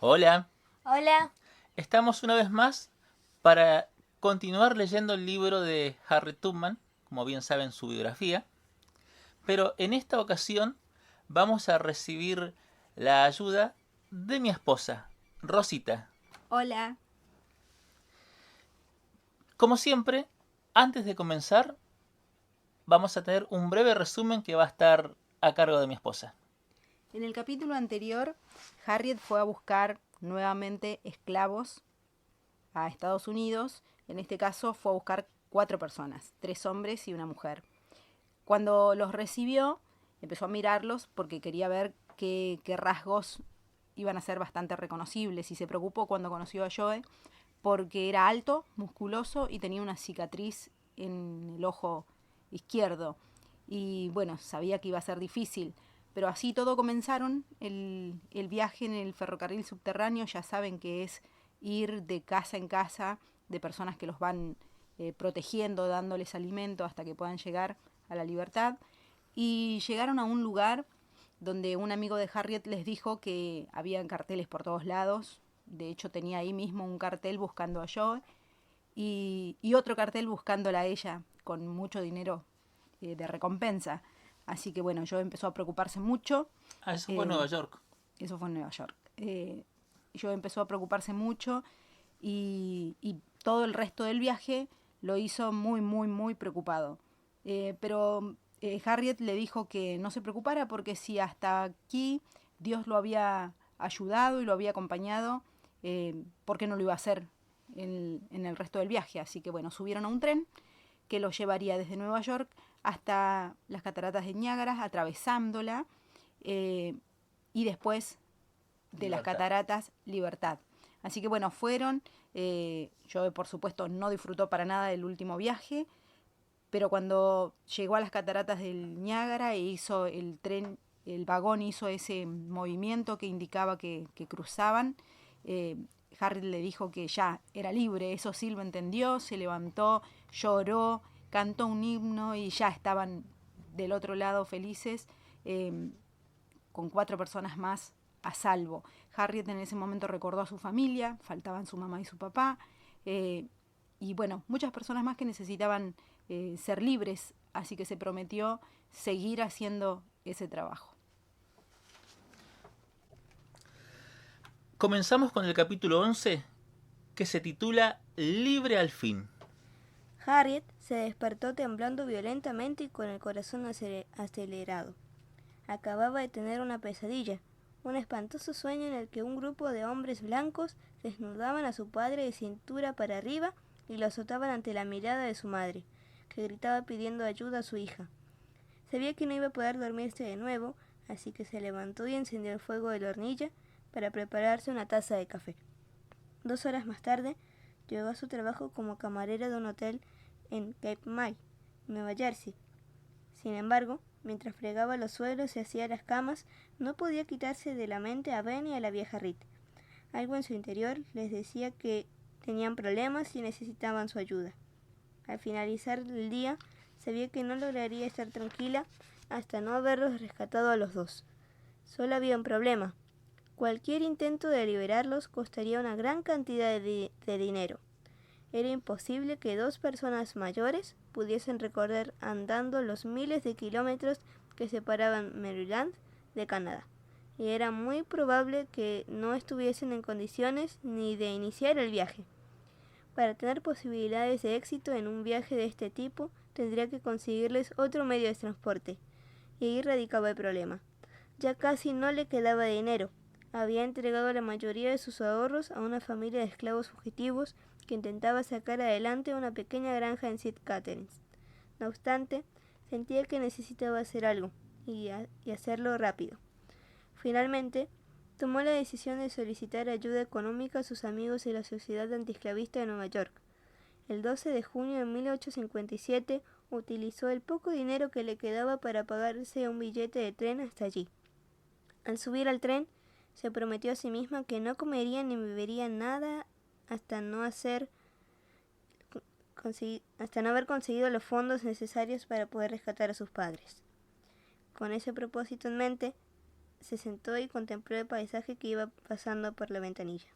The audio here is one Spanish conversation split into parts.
Hola, Hola. estamos una vez más para continuar leyendo el libro de Harriet Tubman, como bien saben su biografía, pero en esta ocasión vamos a recibir la ayuda de mi esposa, Rosita. Hola. Como siempre, antes de comenzar, vamos a tener un breve resumen que va a estar a cargo de mi esposa. En el capítulo anterior, Harriet fue a buscar nuevamente esclavos a Estados Unidos. En este caso fue a buscar 4 personas, 3 hombres y una mujer. Cuando los recibió, empezó a mirarlos porque quería ver qué rasgos iban a ser bastante reconocibles y se preocupó cuando conoció a Joe porque era alto, musculoso y tenía una cicatriz en el ojo izquierdo. Y bueno, sabía que iba a ser difícil. Pero así todo comenzaron. El viaje en el ferrocarril subterráneo ya saben que es ir de casa en casa de personas que los van protegiendo, dándoles alimento hasta que puedan llegar a la libertad. Y llegaron a un lugar donde un amigo de Harriet les dijo que habían carteles por todos lados. De hecho, tenía ahí mismo un cartel buscando a Joe y otro cartel buscándola a ella con mucho dinero de recompensa. Así que bueno, Joe empezó a preocuparse mucho. Ah, eso fue en eh, Nueva York. Eso fue en Nueva York. Joe empezó a preocuparse mucho y todo el resto del viaje lo hizo muy, muy, muy preocupado. Pero Harriet le dijo que no se preocupara porque si hasta aquí Dios lo había ayudado y lo había acompañado, ¿por qué no lo iba a hacer en el resto del viaje? Así que bueno, subieron a un tren que los llevaría desde Nueva York hasta las cataratas de Niágara, atravesándola, eh, y después de las Libertad. cataratas Libertad. Así que bueno, fueron. Yo por supuesto no disfrutó para nada del último viaje, pero cuando llegó a las cataratas del Niágara e hizo el tren, el vagón hizo ese movimiento que indicaba que cruzaban, eh, Harry le dijo que ya era libre. Eso sí lo entendió, se levantó, lloró, cantó un himno y ya estaban del otro lado felices, eh, con 4 personas más a salvo. Harriet en ese momento recordó a su familia, faltaban su mamá y su papá, eh, y bueno, muchas personas más que necesitaban ser libres, así que se prometió seguir haciendo ese trabajo. Comenzamos con el capítulo 11 que se titula Libre al fin. Harriet se despertó temblando violentamente y con el corazón acelerado. Acababa de tener una pesadilla, un espantoso sueño en el que un grupo de hombres blancos desnudaban a su padre de cintura para arriba y lo azotaban ante la mirada de su madre, que gritaba pidiendo ayuda a su hija. Sabía que no iba a poder dormirse de nuevo, así que se levantó y encendió el fuego de la hornilla para prepararse una taza de café. 2 horas más tarde, llegó a su trabajo como camarera de un hotel en Cape May, Nueva Jersey. Sin embargo, mientras fregaba los suelos y hacía las camas, no podía quitarse de la mente a Ben y a la vieja Rita. Algo en su interior les decía que tenían problemas y necesitaban su ayuda. Al finalizar el día, sabía que no lograría estar tranquila hasta no haberlos rescatado a los dos. Solo había un problema. Cualquier intento de liberarlos costaría una gran cantidad de dinero. Era imposible que 2 personas mayores pudiesen recorrer andando los miles de kilómetros que separaban Maryland de Canadá, y era muy probable que no estuviesen en condiciones ni de iniciar el viaje. Para tener posibilidades de éxito en un viaje de este tipo, tendría que conseguirles otro medio de transporte, y ahí radicaba el problema. Ya casi no le quedaba dinero. Había entregado la mayoría de sus ahorros a una familia de esclavos fugitivos que intentaba sacar adelante una pequeña granja en St. Catharines. No obstante, sentía que necesitaba hacer algo, y hacerlo rápido. Finalmente, tomó la decisión de solicitar ayuda económica a sus amigos de la Sociedad Antiesclavista de Nueva York. El 12 de junio de 1857 utilizó el poco dinero que le quedaba para pagarse un billete de tren hasta allí. Al subir al tren, se prometió a sí misma que no comería ni bebería nada hasta no haber conseguido los fondos necesarios para poder rescatar a sus padres. Con ese propósito en mente, se sentó y contempló el paisaje que iba pasando por la ventanilla.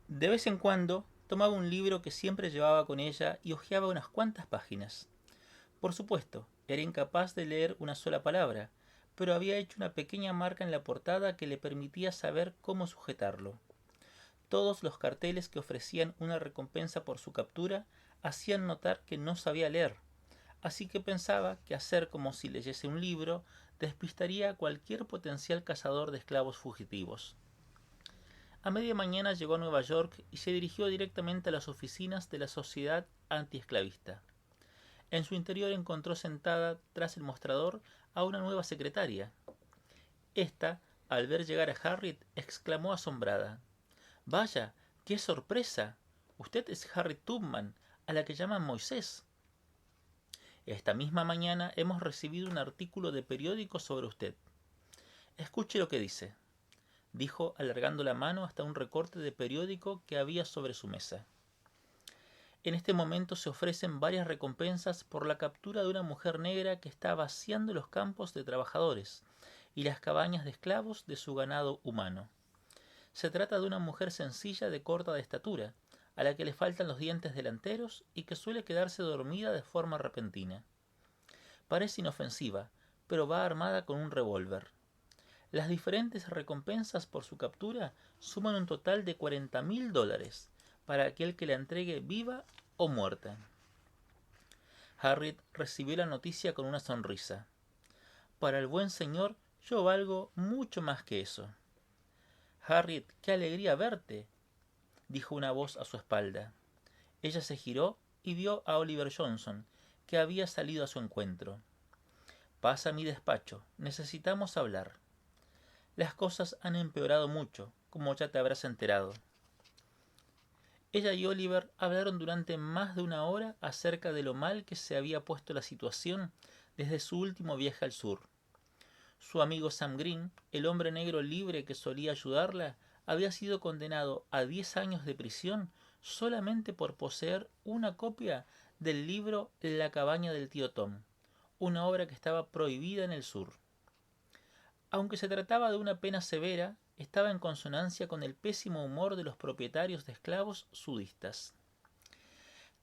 De vez en cuando tomaba un libro que siempre llevaba con ella y hojeaba unas cuantas páginas. Por supuesto, era incapaz de leer una sola palabra, pero había hecho una pequeña marca en la portada que le permitía saber cómo sujetarlo. Todos los carteles que ofrecían una recompensa por su captura hacían notar que no sabía leer, así que pensaba que hacer como si leyese un libro despistaría a cualquier potencial cazador de esclavos fugitivos. A media mañana llegó a Nueva York y se dirigió directamente a las oficinas de la Sociedad Antiesclavista. En su interior encontró sentada tras el mostrador a una nueva secretaria. Esta, al ver llegar a Harriet, exclamó asombrada: «Vaya, qué sorpresa. Usted es Harriet Tubman, a la que llaman Moisés. Esta misma mañana hemos recibido un artículo de periódico sobre usted. Escuche lo que dice», dijo alargando la mano hasta un recorte de periódico que había sobre su mesa. «En este momento se ofrecen varias recompensas por la captura de una mujer negra que está vaciando los campos de trabajadores y las cabañas de esclavos de su ganado humano. Se trata de una mujer sencilla de corta estatura, a la que le faltan los dientes delanteros y que suele quedarse dormida de forma repentina. Parece inofensiva, pero va armada con un revólver. Las diferentes recompensas por su captura suman un total de $40,000 para aquel que la entregue viva o muerta». Harriet recibió la noticia con una sonrisa. «Para el buen señor, yo valgo mucho más que eso». «Harriet, qué alegría verte», dijo una voz a su espalda. Ella se giró y vio a Oliver Johnson, que había salido a su encuentro. «Pasa a mi despacho, necesitamos hablar. Las cosas han empeorado mucho, como ya te habrás enterado». Ella y Oliver hablaron durante más de una hora acerca de lo mal que se había puesto la situación desde su último viaje al sur. Su amigo Sam Green, el hombre negro libre que solía ayudarla, había sido condenado a 10 años de prisión solamente por poseer una copia del libro La cabaña del tío Tom, una obra que estaba prohibida en el sur. Aunque se trataba de una pena severa, estaba en consonancia con el pésimo humor de los propietarios de esclavos sudistas.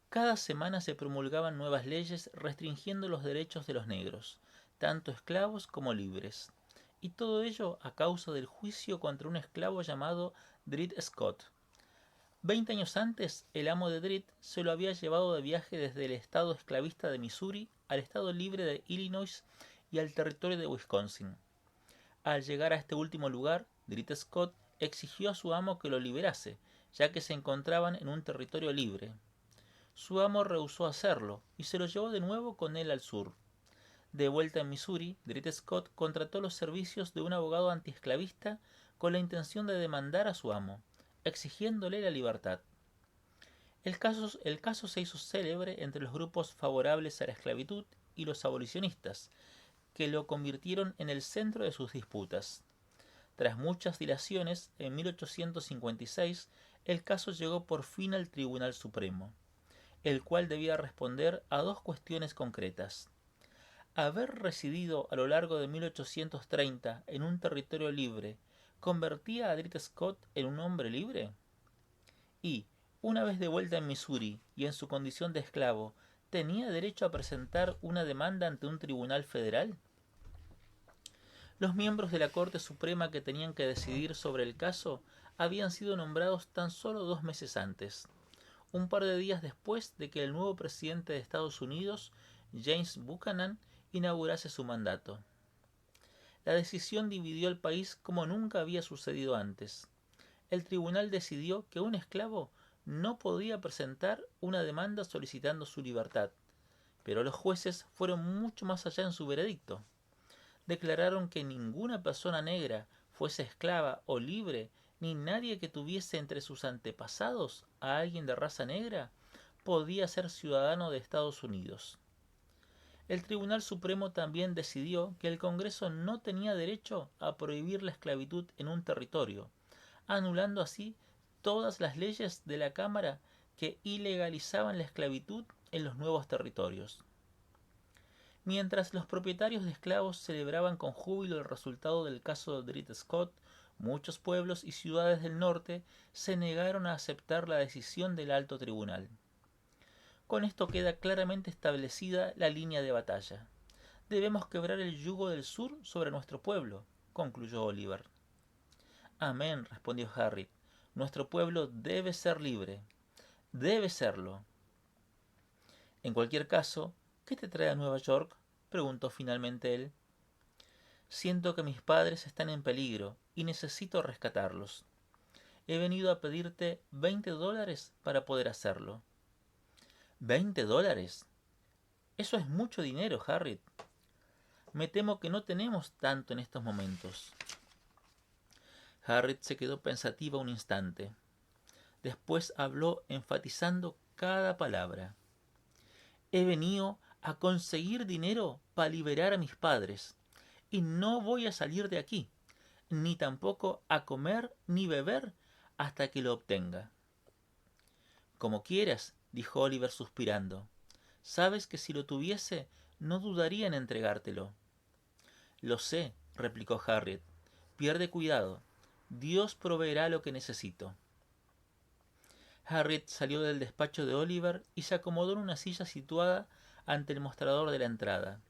Cada semana se promulgaban nuevas leyes restringiendo los derechos de los negros, tanto esclavos como libres, y todo ello a causa del juicio contra un esclavo llamado Dred Scott. 20 años antes, el amo de Dred se lo había llevado de viaje desde el estado esclavista de Missouri al estado libre de Illinois y al territorio de Wisconsin. Al llegar a este último lugar, Dred Scott exigió a su amo que lo liberase, ya que se encontraban en un territorio libre. Su amo rehusó hacerlo y se lo llevó de nuevo con él al sur. De vuelta en Missouri, Dred Scott contrató los servicios de un abogado antiesclavista con la intención de demandar a su amo, exigiéndole la libertad. El caso se hizo célebre entre los grupos favorables a la esclavitud y los abolicionistas, que lo convirtieron en el centro de sus disputas. Tras muchas dilaciones, en 1856, el caso llegó por fin al Tribunal Supremo, el cual debía responder a dos cuestiones concretas: ¿haber residido a lo largo de 1830 en un territorio libre convertía a Dred Scott en un hombre libre? Y, una vez de vuelta en Missouri y en su condición de esclavo, ¿tenía derecho a presentar una demanda ante un tribunal federal? Los miembros de la Corte Suprema que tenían que decidir sobre el caso habían sido nombrados tan solo 2 meses antes, un par de días después de que el nuevo presidente de Estados Unidos, James Buchanan, inaugurase su mandato. La decisión dividió el país como nunca había sucedido antes. El tribunal decidió que un esclavo no podía presentar una demanda solicitando su libertad, pero los jueces fueron mucho más allá en su veredicto. Declararon que ninguna persona negra, fuese esclava o libre, ni nadie que tuviese entre sus antepasados a alguien de raza negra, podía ser ciudadano de Estados Unidos. El Tribunal Supremo también decidió que el Congreso no tenía derecho a prohibir la esclavitud en un territorio, anulando así todas las leyes de la Cámara que ilegalizaban la esclavitud en los nuevos territorios. Mientras los propietarios de esclavos celebraban con júbilo el resultado del caso de Dred Scott, muchos pueblos y ciudades del norte se negaron a aceptar la decisión del alto tribunal. Con esto queda claramente establecida la línea de batalla. Debemos quebrar el yugo del sur sobre nuestro pueblo, concluyó Oliver. Amén, respondió Harriet. Nuestro pueblo debe ser libre. Debe serlo. En cualquier caso, ¿qué te trae a Nueva York?, preguntó finalmente él. Siento que mis padres están en peligro y necesito rescatarlos. He venido a pedirte $20 para poder hacerlo. ¿$20? Eso es mucho dinero, Harriet. Me temo que no tenemos tanto en estos momentos. Harriet se quedó pensativa un instante. Después habló enfatizando cada palabra. He venido a conseguir dinero para liberar a mis padres, y no voy a salir de aquí, ni tampoco a comer ni beber hasta que lo obtenga. Como quieras, dijo Oliver suspirando. Sabes que si lo tuviese, no dudaría en entregártelo. Lo sé, replicó Harriet. Pierde cuidado. Dios proveerá lo que necesito. Harriet salió del despacho de Oliver y se acomodó en una silla situada ante el mostrador de la entrada.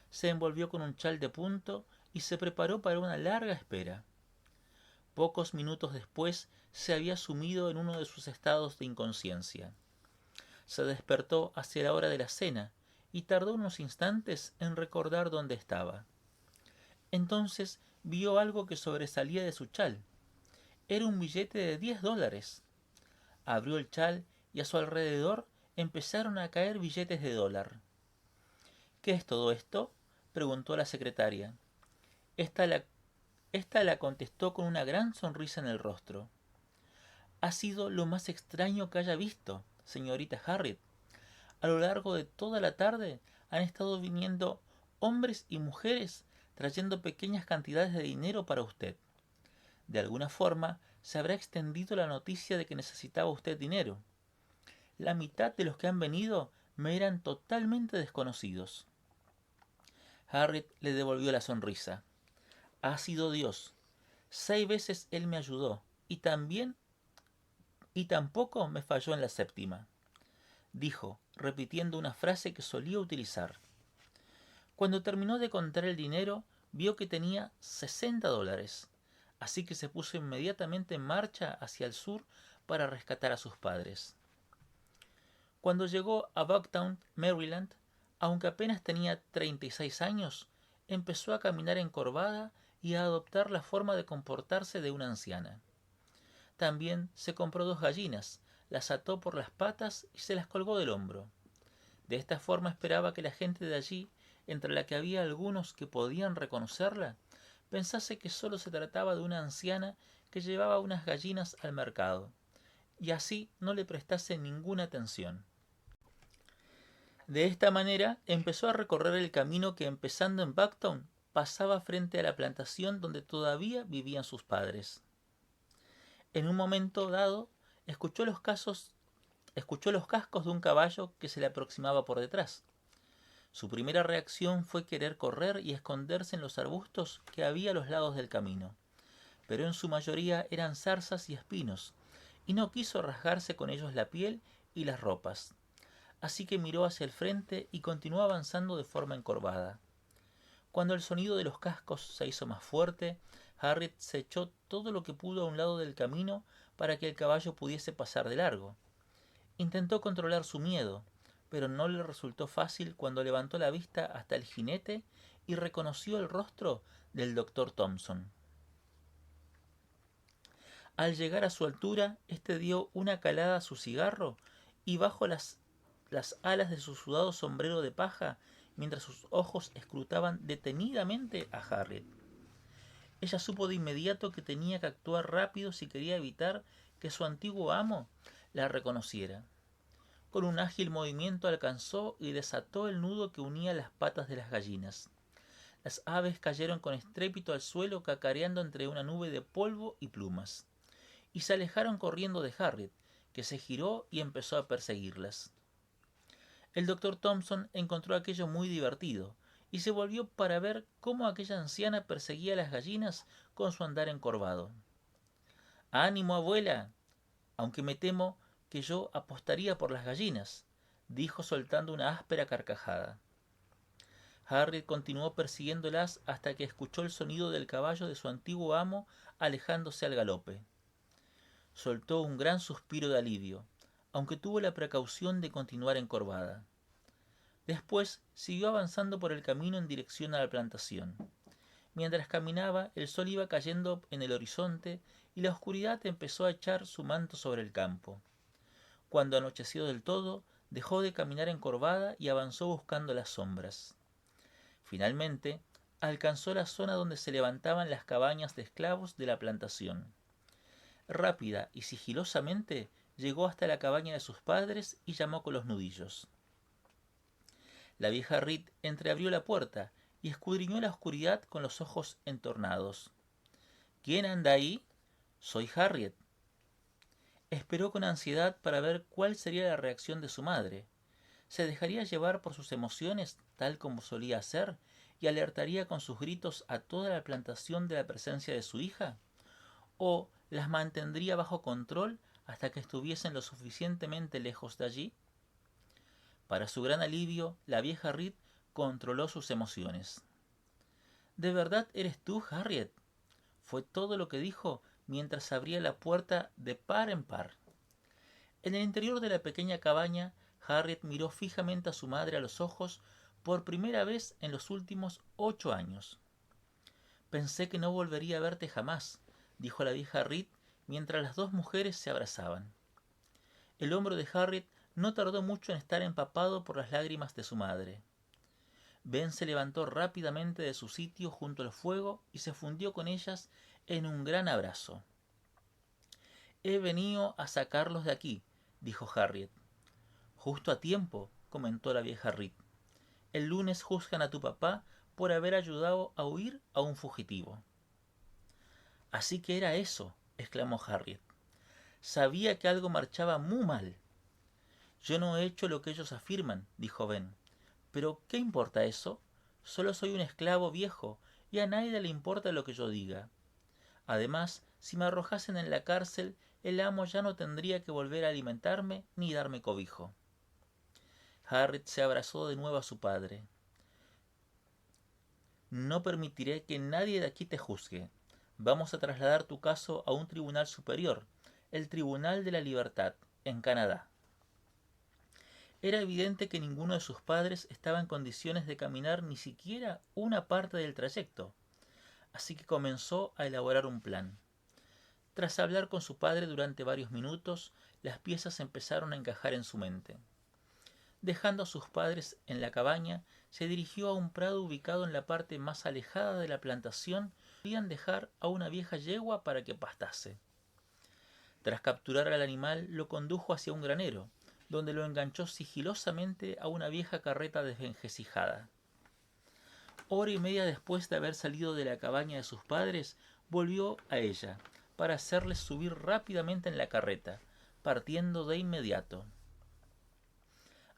Se envolvió con un chal de punto y se preparó para una larga espera. Pocos minutos después se había sumido en uno de sus estados de inconsciencia. Se despertó hacia la hora de la cena y tardó unos instantes en recordar dónde estaba. Entonces vio algo que sobresalía de su chal. Era un billete de $10. Abrió el chal y a su alrededor empezaron a caer billetes de $1. ¿Qué es todo esto?, preguntó la secretaria. Esta la contestó con una gran sonrisa en el rostro. Ha sido lo más extraño que haya visto, señorita Harriet. A lo largo de toda la tarde han estado viniendo hombres y mujeres trayendo pequeñas cantidades de dinero para usted. De alguna forma se habrá extendido la noticia de que necesitaba usted dinero. La mitad de los que han venido me eran totalmente desconocidos. Harriet le devolvió la sonrisa. Ha sido Dios. 6 veces él me ayudó y tampoco me falló en la séptima, dijo, repitiendo una frase que solía utilizar. Cuando terminó de contar el dinero, vio que tenía $60, así que se puso inmediatamente en marcha hacia el sur para rescatar a sus padres. Cuando llegó a Bucktown, Maryland, aunque apenas tenía 36 años, empezó a caminar encorvada y a adoptar la forma de comportarse de una anciana. También se compró 2 gallinas, las ató por las patas y se las colgó del hombro. De esta forma esperaba que la gente de allí, entre la que había algunos que podían reconocerla, pensase que solo se trataba de una anciana que llevaba unas gallinas al mercado, y así no le prestase ninguna atención. De esta manera empezó a recorrer el camino que, empezando en Bucktown, pasaba frente a la plantación donde todavía vivían sus padres. En un momento dado, escuchó los cascos de un caballo que se le aproximaba por detrás. Su primera reacción fue querer correr y esconderse en los arbustos que había a los lados del camino, pero en su mayoría eran zarzas y espinos, y no quiso rasgarse con ellos la piel y las ropas. Así que miró hacia el frente y continuó avanzando de forma encorvada. Cuando el sonido de los cascos se hizo más fuerte, Harriet se echó todo lo que pudo a un lado del camino para que el caballo pudiese pasar de largo. Intentó controlar su miedo, pero no le resultó fácil cuando levantó la vista hasta el jinete y reconoció el rostro del doctor Thompson. Al llegar a su altura, éste dio una calada a su cigarro y bajo las alas de su sudado sombrero de paja, mientras sus ojos escrutaban detenidamente a Harriet. Ella supo de inmediato que tenía que actuar rápido si quería evitar que su antiguo amo la reconociera. Con un ágil movimiento alcanzó y desató el nudo que unía las patas de las gallinas. Las aves cayeron con estrépito al suelo, cacareando entre una nube de polvo y plumas, y se alejaron corriendo de Harriet, que se giró y empezó a perseguirlas. El doctor Thompson encontró aquello muy divertido, y se volvió para ver cómo aquella anciana perseguía a las gallinas con su andar encorvado. «Ánimo, abuela, aunque me temo que yo apostaría por las gallinas», dijo soltando una áspera carcajada. Harriet continuó persiguiéndolas hasta que escuchó el sonido del caballo de su antiguo amo alejándose al galope. Soltó un gran suspiro de alivio, aunque tuvo la precaución de continuar encorvada. Después siguió avanzando por el camino en dirección a la plantación. Mientras caminaba, el sol iba cayendo en el horizonte y la oscuridad empezó a echar su manto sobre el campo. Cuando anocheció del todo, dejó de caminar encorvada y avanzó buscando las sombras. Finalmente, alcanzó la zona donde se levantaban las cabañas de esclavos de la plantación. Rápida y sigilosamente llegó hasta la cabaña de sus padres y llamó con los nudillos. La vieja Reed entreabrió la puerta y escudriñó la oscuridad con los ojos entornados. «¿Quién anda ahí?» «Soy Harriet». Esperó con ansiedad para ver cuál sería la reacción de su madre. ¿Se dejaría llevar por sus emociones, tal como solía hacer, y alertaría con sus gritos a toda la plantación de la presencia de su hija? ¿O las mantendría bajo control hasta que estuviesen lo suficientemente lejos de allí? Para su gran alivio, la vieja Reed controló sus emociones. «¿De verdad eres tú, Harriet?», fue todo lo que dijo mientras abría la puerta de par en par. En el interior de la pequeña cabaña, Harriet miró fijamente a su madre a los ojos por primera vez en los últimos 8 años. «Pensé que no volvería a verte jamás», dijo la vieja Reed mientras las dos mujeres se abrazaban. El hombro de Harriet no tardó mucho en estar empapado por las lágrimas de su madre. Ben se levantó rápidamente de su sitio junto al fuego y se fundió con ellas en un gran abrazo. «He venido a sacarlos de aquí», dijo Harriet. «Justo a tiempo», comentó la vieja Reed. «El lunes juzgan a tu papá por haber ayudado a huir a un fugitivo». «Así que era eso», exclamó Harriet. «Sabía que algo marchaba muy mal». «Yo no he hecho lo que ellos afirman», dijo Ben. «Pero, ¿qué importa eso? Solo soy un esclavo viejo y a nadie le importa lo que yo diga. Además, si me arrojasen en la cárcel, el amo ya no tendría que volver a alimentarme ni darme cobijo». Harriet se abrazó de nuevo a su padre. «No permitiré que nadie de aquí te juzgue. Vamos a trasladar tu caso a un tribunal superior, el Tribunal de la Libertad, en Canadá». Era evidente que ninguno de sus padres estaba en condiciones de caminar ni siquiera una parte del trayecto, así que comenzó a elaborar un plan. Tras hablar con su padre durante varios minutos, las piezas empezaron a encajar en su mente. Dejando a sus padres en la cabaña, se dirigió a un prado ubicado en la parte más alejada de la plantación. Podían dejar a una vieja yegua para que pastase. Tras capturar al animal, lo condujo hacia un granero, donde lo enganchó sigilosamente a una vieja carreta desvencijada. Hora y media después de haber salido de la cabaña de sus padres, volvió a ella, para hacerles subir rápidamente en la carreta, partiendo de inmediato.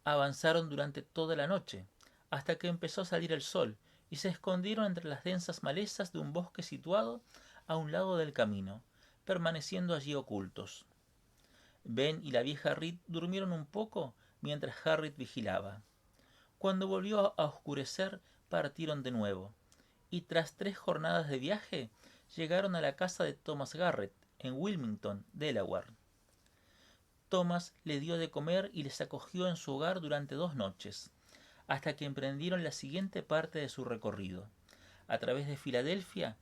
Avanzaron durante toda la noche, hasta que empezó a salir el sol, y se escondieron entre las densas malezas de un bosque situado a un lado del camino, permaneciendo allí ocultos. Ben y la vieja Reed durmieron un poco mientras Harriet vigilaba. Cuando volvió a oscurecer, partieron de nuevo, y tras 3 jornadas de viaje, llegaron a la casa de Thomas Garrett, en Wilmington, Delaware. Thomas le dio de comer y les acogió en su hogar durante 2 noches, hasta que emprendieron la siguiente parte de su recorrido, a través de Filadelfia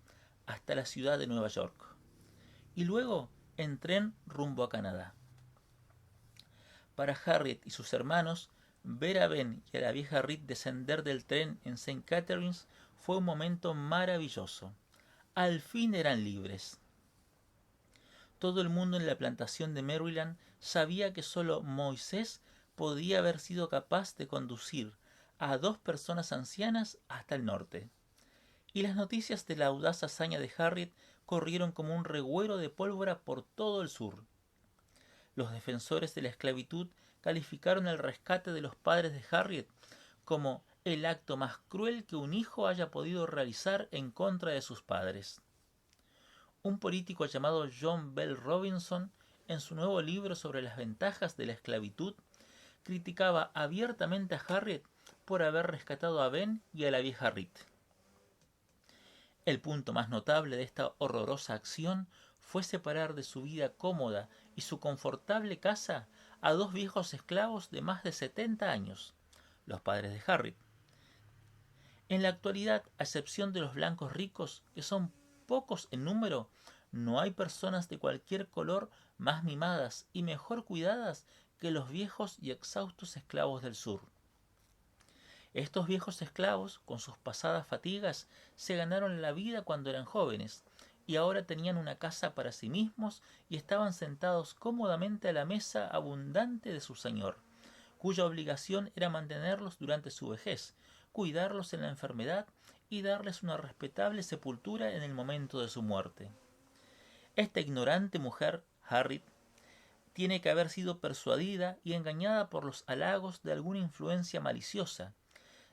hasta la ciudad de Nueva York, y luego en tren rumbo a Canadá. Para Harriet y sus hermanos, ver a Ben y a la vieja Reed descender del tren en St. Catharines fue un momento maravilloso. Al fin eran libres. Todo el mundo en la plantación de Maryland sabía que solo Moisés podía haber sido capaz de conducir a 2 personas ancianas hasta el norte. Y las noticias de la audaz hazaña de Harriet corrieron como un reguero de pólvora por todo el sur. Los defensores de la esclavitud calificaron el rescate de los padres de Harriet como el acto más cruel que un hijo haya podido realizar en contra de sus padres. Un político llamado John Bell Robinson, en su nuevo libro sobre las ventajas de la esclavitud, criticaba abiertamente a Harriet por haber rescatado a Ben y a la vieja Ruth. El punto más notable de esta horrorosa acción fue separar de su vida cómoda y su confortable casa a dos viejos esclavos de más de 70 años, los padres de Harriet. En la actualidad, a excepción de los blancos ricos, que son pocos en número, no hay personas de cualquier color más mimadas y mejor cuidadas que los viejos y exhaustos esclavos del sur. Estos viejos esclavos, con sus pasadas fatigas, se ganaron la vida cuando eran jóvenes, y ahora tenían una casa para sí mismos y estaban sentados cómodamente a la mesa abundante de su señor, cuya obligación era mantenerlos durante su vejez, cuidarlos en la enfermedad y darles una respetable sepultura en el momento de su muerte. Esta ignorante mujer, Harriet, tiene que haber sido persuadida y engañada por los halagos de alguna influencia maliciosa.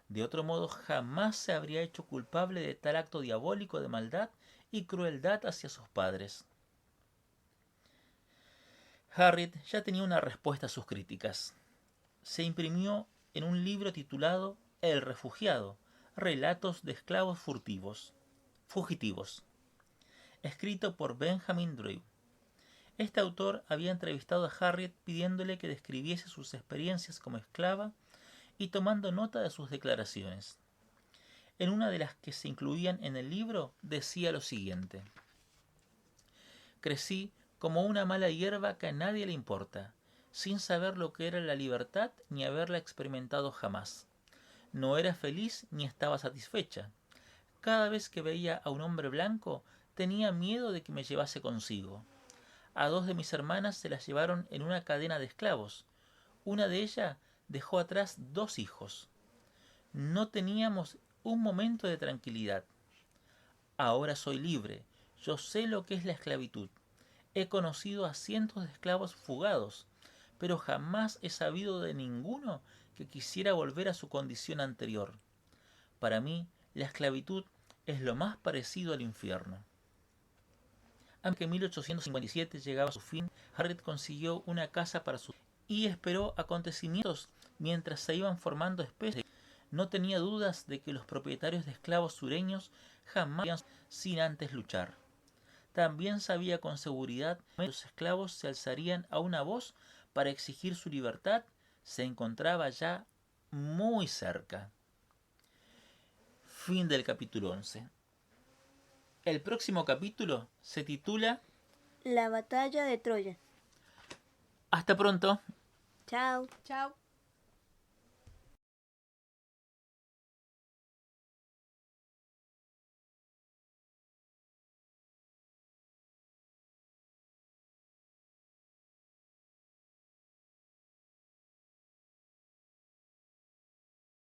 De otro modo, jamás se habría hecho culpable de tal acto diabólico de maldad y crueldad hacia sus padres. Harriet ya tenía una respuesta a sus críticas. Se imprimió en un libro titulado El refugiado, relatos de esclavos fugitivos, escrito por Benjamin Drew. Este autor había entrevistado a Harriet pidiéndole que describiese sus experiencias como esclava y tomando nota de sus declaraciones. En una de las que se incluían en el libro decía lo siguiente: crecí como una mala hierba que a nadie le importa, sin saber lo que era la libertad ni haberla experimentado jamás. No era feliz ni estaba satisfecha. Cada vez que veía a un hombre blanco tenía miedo de que me llevase consigo. A dos de mis hermanas se las llevaron en una cadena de esclavos. Una de ellas dejó atrás 2 hijos. No teníamos un momento de tranquilidad. Ahora soy libre. Yo sé lo que es la esclavitud. He conocido a cientos de esclavos fugados, pero jamás he sabido de ninguno que quisiera volver a su condición anterior. Para mí, la esclavitud es lo más parecido al infierno. Aunque en 1857 llegaba a su fin, Harriet consiguió una casa para su y esperó acontecimientos mientras se iban formando especies. No tenía dudas de que los propietarios de esclavos sureños jamás iban sin antes luchar. También sabía con seguridad que los esclavos se alzarían a una voz para exigir su libertad. Se encontraba ya muy cerca. Fin del capítulo 11. El próximo capítulo se titula La batalla de Troya. Hasta pronto. Chao. Chao.